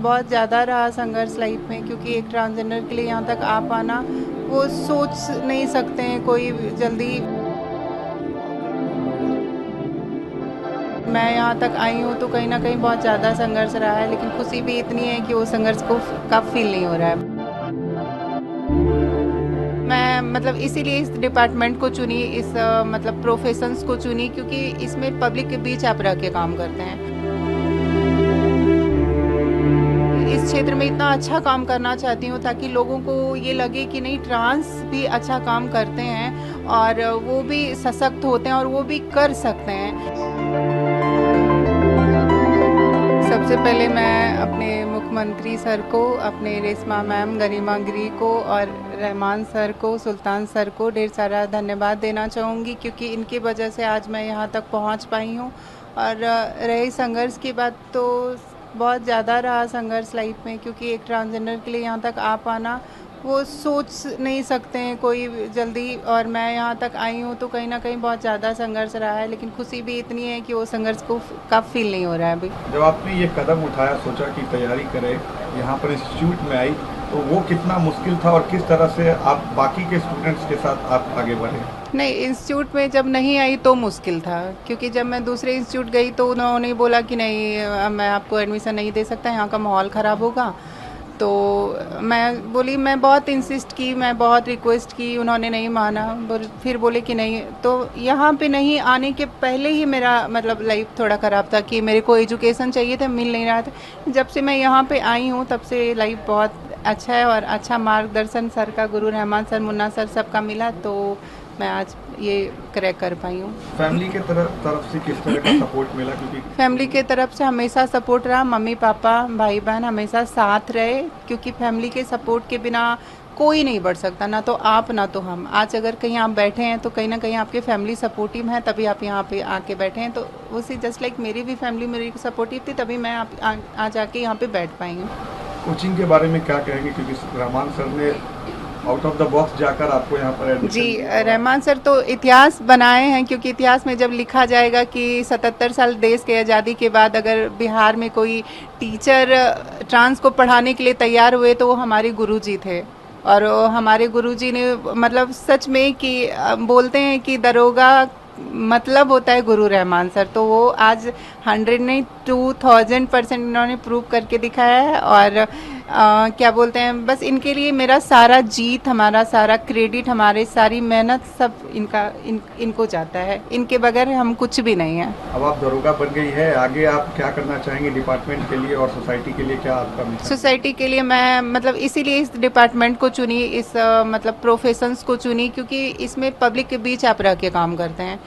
बहुत ज़्यादा रहा संघर्ष लाइफ में, क्योंकि एक ट्रांसजेंडर के लिए यहाँ तक आ पाना वो सोच नहीं सकते हैं कोई जल्दी। मैं यहाँ तक आई हूँ तो कहीं ना कहीं बहुत ज़्यादा संघर्ष रहा है, लेकिन खुशी भी इतनी है कि वो संघर्ष को कब फील नहीं हो रहा है। मैं मतलब इसीलिए इस डिपार्टमेंट को चुनी, इस मतलब प्रोफेशंस को चुनी, क्योंकि इसमें पब्लिक के बीच आप रह के काम करते हैं। इस क्षेत्र में इतना अच्छा काम करना चाहती हूँ ताकि लोगों को ये लगे कि नहीं, ट्रांस भी अच्छा काम करते हैं और वो भी सशक्त होते हैं और वो भी कर सकते हैं। सबसे पहले मैं अपने मुख्यमंत्री सर को, अपने रेशमा मैम, गरिमा गिरी को और रहमान सर को, सुल्तान सर को ढेर सारा धन्यवाद देना चाहूँगी, क्योंकि इनकी वजह से आज मैं यहाँ तक पहुँच पाई हूँ। और रही संघर्ष की बात, तो बहुत ज़्यादा रहा संघर्ष लाइफ में, क्योंकि एक ट्रांसजेंडर के लिए यहाँ तक आ पाना वो सोच नहीं सकते हैं कोई जल्दी। और मैं यहाँ तक आई हूँ तो कहीं ना कहीं बहुत ज़्यादा संघर्ष रहा है, लेकिन खुशी भी इतनी है कि वो संघर्ष को कब फील नहीं हो रहा है अभी। जब आपने ये कदम उठाया, सोचा कि तैयारी करें, यहाँ पर इंस्टीट्यूट में आई, तो वो कितना मुश्किल था और किस तरह से आप बाकी के स्टूडेंट्स के साथ आप आगे बढ़े? नहीं, इंस्टीट्यूट में जब नहीं आई तो मुश्किल था, क्योंकि जब मैं दूसरे इंस्टीट्यूट गई तो उन्होंने बोला कि नहीं, मैं आपको एडमिशन नहीं दे सकता, यहाँ का माहौल ख़राब होगा। तो मैं बोली, मैं बहुत इंसिस्ट की, मैं बहुत रिक्वेस्ट की, उन्होंने नहीं माना। फिर बोले कि नहीं, तो यहाँ पे नहीं आने के पहले ही मेरा मतलब लाइफ थोड़ा ख़राब था कि मेरे को एजुकेशन चाहिए था, मिल नहीं रहा था। जब से मैं यहाँ पे आई हूँ तब से लाइफ बहुत अच्छा है और अच्छा मार्गदर्शन सर का, गुरु रहमान सर, मुन्ना सर, सबका मिला, तो मैं आज ये क्रैक कर पाई हूँ। फैमिली के तरफ से किस तरह का सपोर्ट मिला? क्योंकि फैमिली के तरफ से हमेशा सपोर्ट रहा, मम्मी पापा भाई बहन हमेशा साथ रहे, क्योंकि फैमिली के सपोर्ट के बिना कोई नहीं बढ़ सकता, ना तो आप ना तो हम। आज अगर कहीं आप बैठे हैं तो कहीं ना कहीं आपके फैमिली सपोर्टिव है, तभी आप यहाँ पे आके बैठे हैं। तो उसी जस्ट लाइक मेरी भी फैमिली मेरी सपोर्टिव थी, तभी मैं आज आके यहाँ पे बैठ पाई हूँ। कोचिंग के बारे में क्या कहेंगे? क्योंकि रहमान सर ने आउट ऑफ द बॉक्स जाकर आपको यहाँ पर एडमिशन जी, दिया। रहमान सर तो इतिहास बनाए हैं, क्योंकि इतिहास में जब लिखा जाएगा कि 77 साल देश के आज़ादी के बाद अगर बिहार में कोई टीचर ट्रांस को पढ़ाने के लिए तैयार हुए तो वो हमारे गुरुजी थे। और वो हमारे गुरुजी ने मतलब सच में कि बोलते हैं कि दरोगा मतलब होता है गुरु रहमान सर, तो वो आज 100 नहीं 2000% इन्होंने प्रूव करके दिखाया है। और क्या बोलते हैं, बस इनके लिए मेरा सारा जीत, हमारा सारा क्रेडिट, हमारी सारी मेहनत सब इनको जाता है। इनके बगैर हम कुछ भी नहीं है। अब आप दरोगा बन गई है, आगे आप क्या करना चाहेंगे डिपार्टमेंट के लिए और सोसाइटी के लिए? क्या आपका मिशन? सोसाइटी के लिए मैं मतलब इसीलिए इस डिपार्टमेंट को चुनी, इस मतलब प्रोफेशंस को चुनी, क्योंकि इसमें पब्लिक के बीच आप रह के काम करते हैं।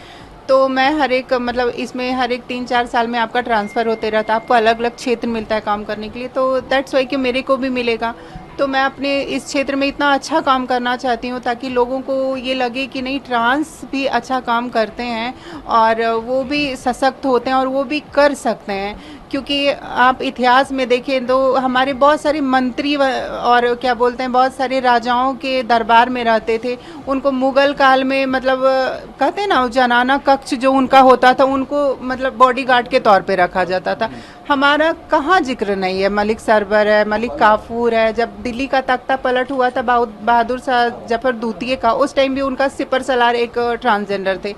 तो मैं हर एक मतलब इसमें हर एक 3-4 साल में आपका ट्रांसफ़र होते रहता है, आपको अलग अलग क्षेत्र मिलता है काम करने के लिए, तो दैट्स वाई कि मेरे को भी मिलेगा। तो मैं अपने इस क्षेत्र में इतना अच्छा काम करना चाहती हूँ ताकि लोगों को ये लगे कि नहीं, ट्रांस भी अच्छा काम करते हैं और वो भी सशक्त होते हैं और वो भी कर सकते हैं। क्योंकि आप इतिहास में देखें तो हमारे बहुत सारे मंत्री और क्या बोलते हैं, बहुत सारे राजाओं के दरबार में रहते थे। उनको मुगल काल में मतलब कहते हैं ना, जनाना कक्ष जो उनका होता था, उनको मतलब बॉडीगार्ड के तौर पे रखा जाता था। हमारा कहाँ जिक्र नहीं है, मलिक सरवर है, मलिक काफूर है। जब दिल्ली का तख्ता पलट हुआ था बहादुर शाह जफर द्वितीय का, उस टाइम भी उनका सिपर सलार एक ट्रांसजेंडर थे।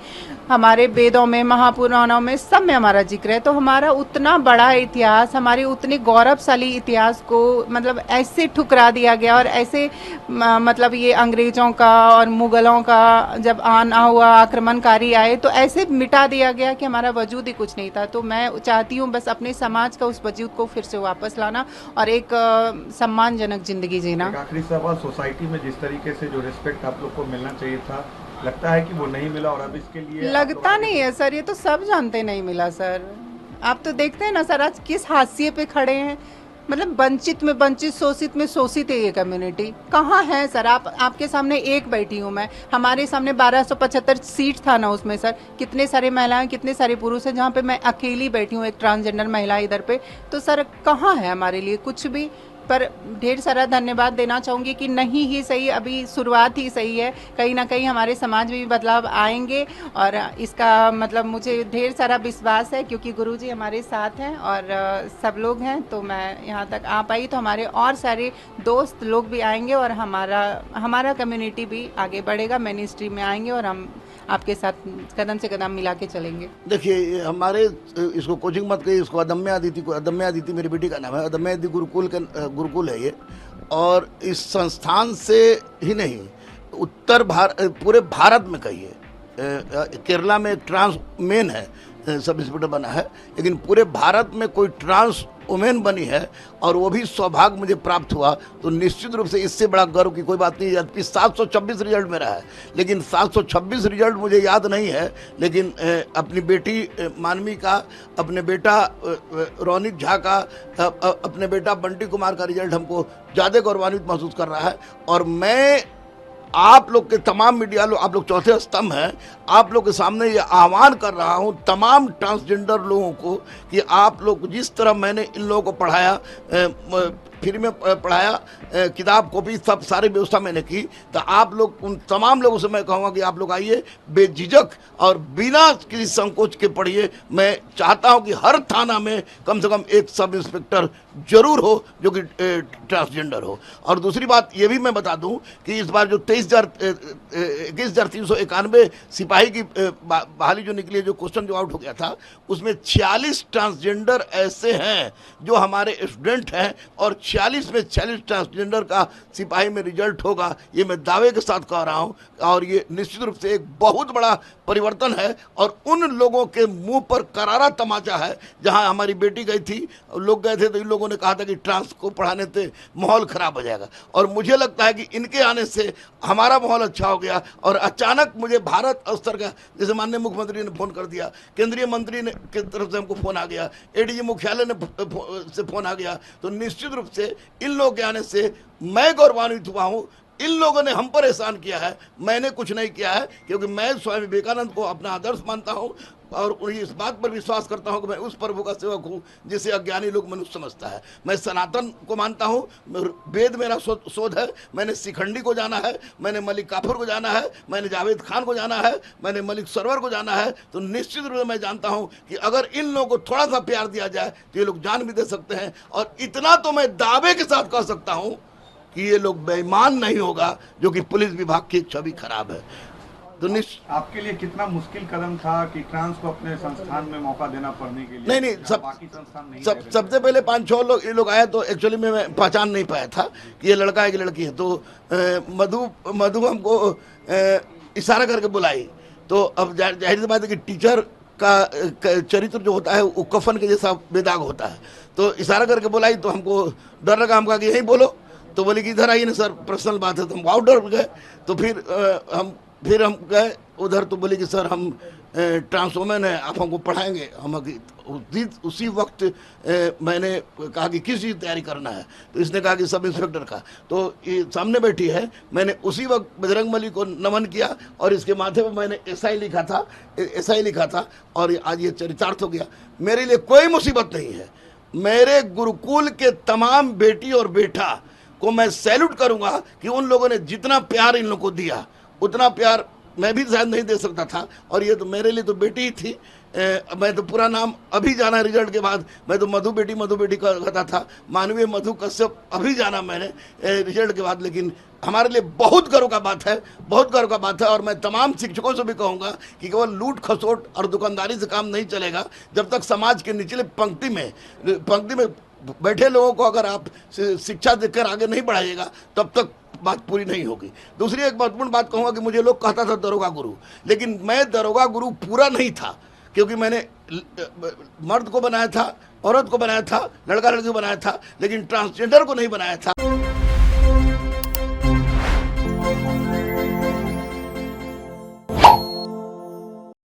हमारे वेदों में, महापुराणों में, सब में हमारा जिक्र है। तो हमारा उतना बड़ा इतिहास, हमारे उतने गौरवशाली इतिहास को मतलब ऐसे ठुकरा दिया गया और ऐसे मतलब ये अंग्रेज़ों का और मुग़लों का जब आना हुआ, आक्रमणकारी आए, तो ऐसे मिटा दिया गया कि हमारा वजूद ही कुछ नहीं था। तो मैं चाहती हूँ बस अपने समाज का उस वजूद को फिर से वापस लाना और एक सम्मानजनक ज़िंदगी जीना। एक आखिरी सवाल, सोसाइटी में जिस तरीके से जो रिस्पेक्ट आप लोग को मिलना चाहिए था, लगता है कि वो नहीं मिला और अब इसके लिए लगता नहीं है सर, ये तो सब जानते नहीं मिला सर। आप तो देखते हैं ना सर, आज किस हाशिए पे खड़े हैं। मतलब वंचित में वंचित, शोषित में शोषित है ये कम्युनिटी। कहाँ है सर? आपके सामने एक बैठी हूँ मैं, हमारे सामने 1275 सीट था ना, उसमें सर कितने सारे महिलाएं, कितने सारे पुरुष हैं, जहाँ पे मैं अकेली बैठी हूँ, एक ट्रांसजेंडर महिला इधर पे। तो सर कहाँ है हमारे लिए कुछ भी? पर ढेर सारा धन्यवाद देना चाहूँगी कि नहीं ही सही, अभी शुरुआत ही सही है। कहीं ना कहीं हमारे समाज में भी बदलाव आएंगे और इसका मतलब मुझे ढेर सारा विश्वास है, क्योंकि गुरुजी हमारे साथ हैं और सब लोग हैं। तो मैं यहाँ तक आ पाई तो हमारे और सारे दोस्त लोग भी आएंगे और हमारा कम्युनिटी भी आगे बढ़ेगा, मिनिस्ट्री में आएंगे और हम आपके साथ कदम से कदम मिला के चलेंगे। देखिए, हमारे इसको कोचिंग मत कहिए, इसको अदम्य अदिति मेरी बेटी का नाम है, अदम्य अदिति गुरुकुल है ये। और इस संस्थान से ही नहीं, पूरे भारत में कहिए, केरला में एक ट्रांस मेन है, सब इंस्पेक्टर बना है, लेकिन पूरे भारत में कोई ट्रांस वुमेन बनी है और वो भी सौभाग्य मुझे प्राप्त हुआ, तो निश्चित रूप से इससे बड़ा गर्व की कोई बात नहीं। जबकि 726 रिजल्ट मेरा है, लेकिन 726 रिजल्ट मुझे याद नहीं है, लेकिन अपनी बेटी मानवी का, अपने बेटा रौनिक झा का, अपने बेटा बंटी कुमार का रिजल्ट हमको ज़्यादा गौरवान्वित महसूस कर रहा है। और मैं आप लोग के तमाम मीडिया लोग, आप लोग चौथे स्तंभ हैं, आप लोग के सामने ये आह्वान कर रहा हूँ तमाम ट्रांसजेंडर लोगों को कि आप लोग जिस तरह मैंने इन लोगों को पढ़ाया, फ्री में पढ़ाया, किताब कॉपी सब सारी व्यवस्था मैंने की, तो आप लोग उन तमाम लोगों से मैं कहूँगा कि आप लोग आइए बेझिझक और बिना किसी संकोच के पढ़िए। मैं चाहता हूँ कि हर थाना में कम से कम एक सब इंस्पेक्टर जरूर हो जो कि ट्रांसजेंडर हो। और दूसरी बात ये भी मैं बता दूं कि इस बार जो 21,391 सिपाही की बहाली जो निकली है, जो क्वेश्चन जो आउट हो गया था, उसमें 46 ट्रांसजेंडर ऐसे हैं जो हमारे स्टूडेंट हैं और 46 में 46 ट्रांसजेंडर का सिपाही में रिजल्ट होगा, ये मैं दावे के साथ कह रहा हूँ। और ये निश्चित रूप से एक बहुत बड़ा परिवर्तन है और उन लोगों के मुंह पर करारा तमाचा है। जहाँ हमारी बेटी गई थी, लोग गए थे तो इन लोगों ने कहा था कि ट्रांस को पढ़ाने से माहौल खराब हो जाएगा, और मुझे लगता है कि इनके आने से हमारा माहौल अच्छा हो गया। और अचानक मुझे भारत स्तर का, जैसे माननीय मुख्यमंत्री ने फ़ोन कर दिया, केंद्रीय मंत्री ने की तरफ से हमको फ़ोन आ गया, एडीजी मुख्यालय ने से फ़ोन आ गया, तो निश्चित रूप से इन लोगों के आने से मैं गौरवान्वित हुआ हूँ। इन लोगों ने हम पर एहसान किया है, मैंने कुछ नहीं किया है, क्योंकि मैं स्वामी विवेकानंद को अपना आदर्श मानता हूँ और इस बात पर विश्वास करता हूँ कि मैं उस प्रभु का सेवक हूँ जिसे अज्ञानी लोग मनुष्य समझता है। मैं सनातन को मानता हूँ, वेद मेरा शोध है, मैंने शिखंडी को जाना है, मैंने मलिक काफुर को जाना है, मैंने जावेद खान को जाना है, मैंने मलिक सरवर को जाना है। तो निश्चित रूप से मैं जानता हूँ कि अगर इन लोगों को थोड़ा सा प्यार दिया जाए तो ये लोग जान भी दे सकते हैं। और इतना तो मैं दावे के साथ कह सकता हूँ कि ये लोग बेईमान नहीं होगा, जो कि पुलिस विभाग की छवि खराब है। तो आपके लिए कितना मुश्किल कदम था कि ट्रांस को अपने संस्थान में मौका देना पढ़ने के लिए? नहीं, बाकी संस्थान नहीं सबसे पहले 5-6 लोग ये लोग आए, तो एक्चुअली में मैं पहचान नहीं पाया था कि ये लड़का है कि लड़की है। तो मधु हमको इशारा करके बुलाई, तो अब जाहिर सी बात है कि टीचर का चरित्र जो होता है वो कफन के जैसा बेदाग होता है। तो इशारा करके बुलाई तो हमको डर लगा, हम कहा कि यहीं बोलो, तो बोले कि इधर आइए ना सर, पर्सनल बात है। तो हम आउट डर गए, तो फिर हम गए उधर, तो बोले कि सर हम ट्रांसवोमेन है, आप हमको पढ़ाएंगे। हम उसी वक्त मैंने कहा कि किस चीज़ तैयारी करना है, तो इसने कहा कि सब इंस्पेक्टर का। तो ये सामने बैठी है, मैंने उसी वक्त बजरंगबली को नमन किया और इसके माथे पर मैंने एसआई लिखा था और आज ये चरितार्थ हो गया। मेरे लिए कोई मुसीबत नहीं है। मेरे गुरुकुल के तमाम बेटी और बेटा को मैं सैल्यूट करूंगा कि उन लोगों ने जितना प्यार इन लोगों को दिया, उतना प्यार मैं भी शायद नहीं दे सकता था। और ये तो मेरे लिए तो बेटी ही थी। मैं तो पूरा नाम अभी जाना रिजल्ट के बाद, मैं तो मधु बेटी कहता था, मानवीय मधु कश्यप अभी जाना मैंने रिजल्ट के बाद। लेकिन हमारे लिए बहुत गर्व का बात है, बहुत गर्व का बात है। और मैं तमाम शिक्षकों से भी कहूँगा कि केवल लूट खसोट और दुकानदारी से काम नहीं चलेगा। जब तक समाज के निचले पंक्ति में बैठे लोगों को अगर आप शिक्षा देकर आगे नहीं बढ़ाइएगा, तब तक बात पूरी नहीं होगी। दूसरी एक महत्वपूर्ण बात कहूँगा कि मुझे लोग कहता था दरोगा गुरु, लेकिन मैं दरोगा गुरु पूरा नहीं था, क्योंकि मैंने मर्द को बनाया था, औरत को बनाया था, लड़का लड़की को बनाया था, लेकिन ट्रांसजेंडर को नहीं बनाया था।